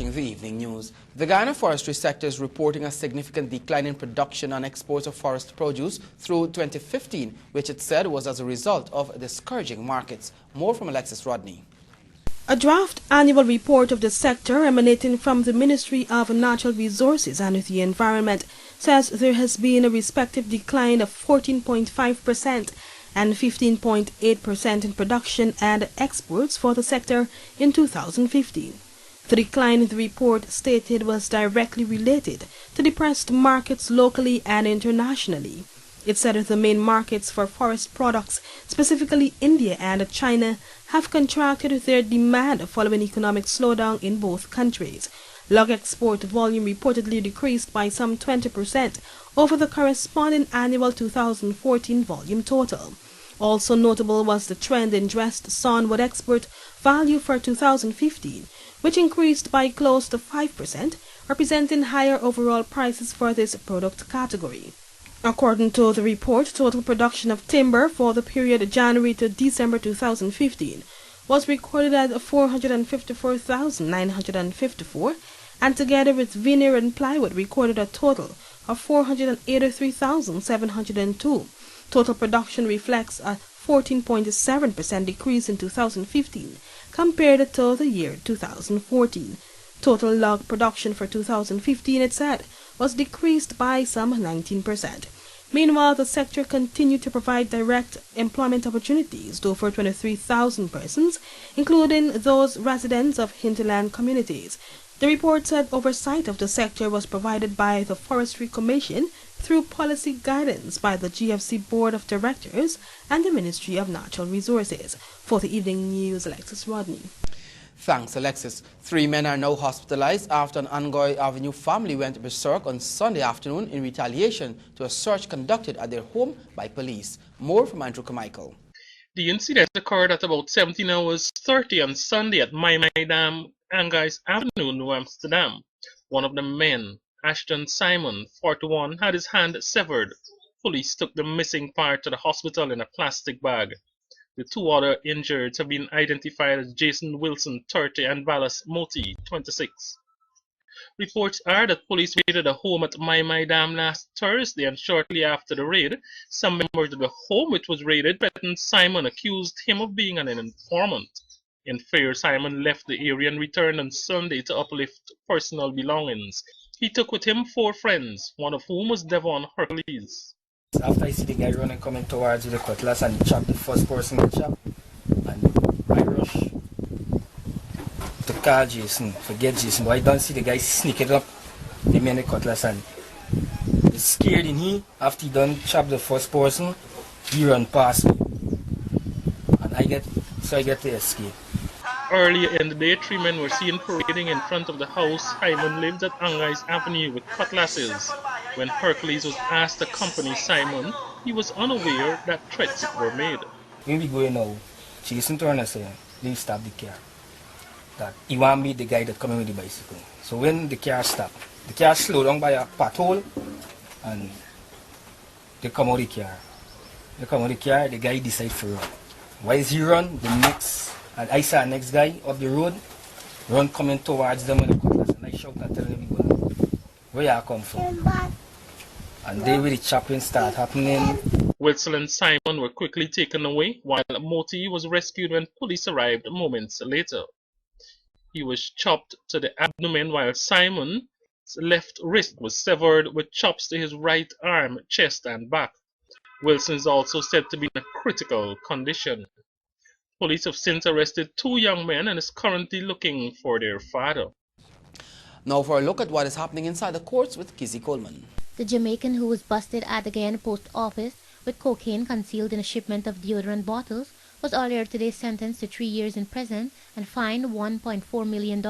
watching the evening news. The Guayana forestry sector is reporting a significant decline in production and exports of forest produce through 2015, which it said was as a result of discouraging markets. More from Alexis Rodney. A draft annual report of the sector emanating from the Ministry of Natural Resources and the Environment says there has been a respective decline of 14.5% and 15.8% in production and exports for the sector in 2015. The decline in the report stated was directly related to depressed markets locally and internationally. It said that the main markets for forest products, specifically India and China, have contracted their demand following economic slowdown in both countries. Log export volume reportedly decreased by some 20% over the corresponding annual 2014 volume total. Also notable was the trend in dressed sawnwood export value for 2015, which increased by close to 5%, representing higher overall prices for this product category. According to the report, total production of timber for the period January to December 2015 was recorded at 454,954, and together with veneer and plywood recorded a total of 483,702. Total production reflects a 14.7% decrease in 2015 compared to the year 2014. Total log production for 2015, it said, was decreased by some 19%. Meanwhile, the sector continued to provide direct employment opportunities to over 23,000 persons, including those residents of hinterland communities. The report said oversight of the sector was provided by the Forestry Commission through policy guidance by the GFC Board of Directors and the Ministry of Natural Resources. For the evening news, Alexis Rodney. Thanks, Alexis. 3 men are now hospitalized after an Angoy Avenue family went berserk on Sunday afternoon in retaliation to a search conducted at their home by police. More from Andrew Carmichael. The incident occurred at about 17 hours 30 on Sunday at My Dam, Anguys Avenue, New Amsterdam. One of the men, Ashton Simon, 41, had his hand severed. Police took the missing part to the hospital in a plastic bag. The 2 other injured have been identified as Jason Wilson, 30, and Valas Moti, 26. Reports are that police raided a home at My Dam last Thursday, and shortly after the raid, some members of the home which was raided threatened Simon, accused him of being an informant. In fear, Simon left the area and returned on Sunday to uplift personal belongings. He took with him 4 friends, one of whom was Devon Hercules. After I see the guy running coming towards the cutlass and he chopped the first person to chop, and I rush to call Jason, forget Jason, but I don't see the guy sneaking up the man the cutlass, and he's scared in here. After he done chop the first person, he run past me and I get to escape. Earlier in the day, 3 men were seen parading in front of the house Simon lived at Anguys Avenue with cutlasses. When Hercules was asked to accompany Simon, he was unaware that threats were made. When we go now, Jason Turner said, "Please stop the car." That he want to meet the guy that coming with the bicycle. So when the car stopped, the car slowed down by a pothole, and they come out the car. They come out the car, the guy decides to run. Why is he run? And I saw the next guy up the road, run coming towards them with a cutlass, and I shout and tell them, "Where you come from?" And they with the chopping start happening. Wilson and Simon were quickly taken away, while Moti was rescued when police arrived moments later. He was chopped to the abdomen, while Simon's left wrist was severed with chops to his right arm, chest, and back. Wilson is also said to be in a critical condition. Police have since arrested 2 young men and is currently looking for their father. Now for a look at what is happening inside the courts with Kizzy Coleman. The Jamaican who was busted at the Guyana post office with cocaine concealed in a shipment of deodorant bottles was earlier today sentenced to 3 years in prison and fined $1.4 million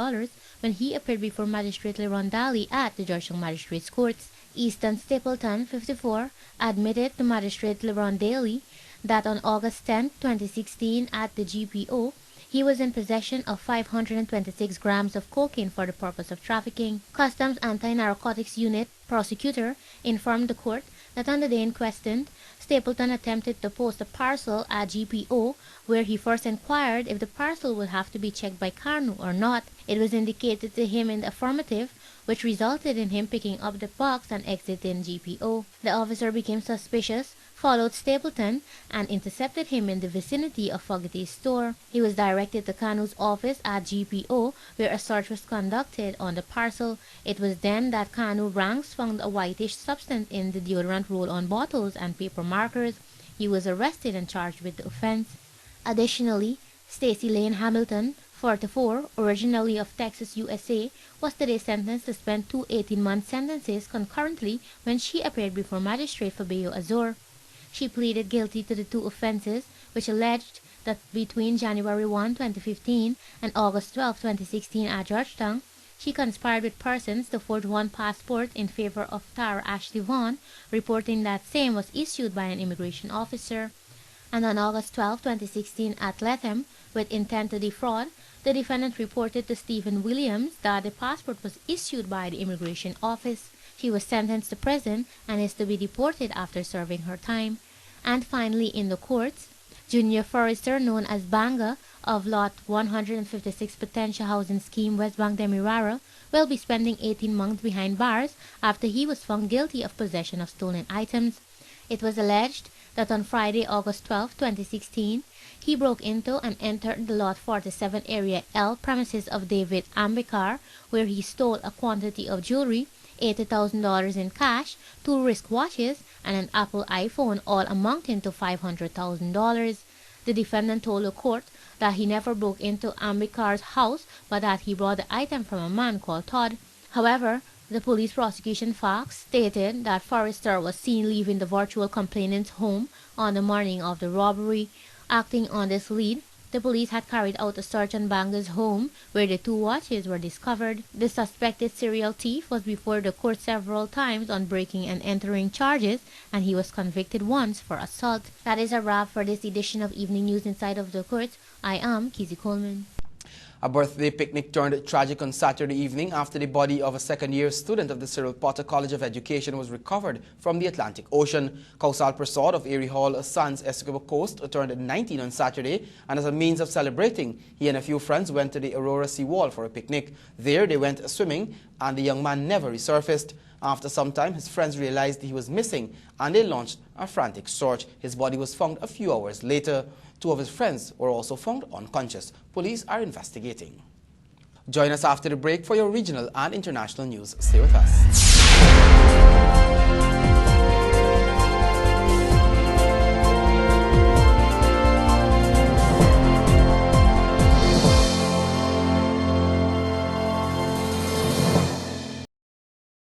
when he appeared before Magistrate Leron Daly at the Georgetown Magistrates Courts. Easton Stapleton, 54, admitted to Magistrate Leron Daly that on August 10, 2016, at the GPO, he was in possession of 526 grams of cocaine for the purpose of trafficking. Customs Anti-Narcotics Unit prosecutor informed the court that on the day in question, Stapleton attempted to post a parcel at GPO, where he first inquired if the parcel would have to be checked by Kanu or not. It was indicated to him in the affirmative, which resulted in him picking up the box and exiting GPO. The officer became suspicious, followed Stapleton, and intercepted him in the vicinity of Fogarty's store. He was directed to Kanu's office at GPO, where a search was conducted on the parcel. It was then that Kanu ranks found a whitish substance in the deodorant roll-on bottles and paper markers. He was arrested and charged with the offense. Additionally, Stacy Lane Hamilton, 44, originally of Texas, USA, was today sentenced to spend 2 18-month sentences concurrently when she appeared before Magistrate Fabio Azor. She pleaded guilty to the 2 offenses, which alleged that between January 1, 2015 and August 12, 2016 at Georgetown, she conspired with persons to forge one passport in favor of Tara Ashley Vaughn, reporting that same was issued by an immigration officer. And on August 12, 2016 at Latham, with intent to defraud, the defendant reported to Stephen Williams that the passport was issued by the immigration office. She was sentenced to prison and is to be deported after serving her time. And finally, in the courts, Junior Forester, known as Banga, of Lot 156 Potential Housing Scheme, West Bank Demerara, will be spending 18 months behind bars after he was found guilty of possession of stolen items. It was alleged that on Friday, August 12, 2016, he broke into and entered the Lot 47 Area L premises of David Ambikar, where he stole a quantity of jewelry, $80,000 in cash, 2 wristwatches, and an Apple iPhone, all amounting to $500,000. The defendant told the court that he never broke into Ambikar's house, but that he brought the item from a man called Todd. However, the police prosecution facts stated that Forrester was seen leaving the virtual complainant's home on the morning of the robbery. Acting on this lead, the police had carried out a search on Banga's home, where the 2 watches were discovered. The suspected serial thief was before the court several times on breaking and entering charges, and he was convicted once for assault. That is a wrap for this edition of Evening News Inside of the Court. I am Kizzy Coleman. A birthday picnic turned tragic on Saturday evening after the body of a second-year student of the Cyril Potter College of Education was recovered from the Atlantic Ocean. Kausal Prasad of Erie Hall, Sands Essequibo Coast, turned 19 on Saturday, and as a means of celebrating, he and a few friends went to the Aurora Seawall for a picnic. There, they went swimming, and the young man never resurfaced. After some time, his friends realized he was missing, and they launched a frantic search. His body was found a few hours later. 2 of his friends were also found unconscious. Police are investigating. Join us after the break for your regional and international news. Stay with us.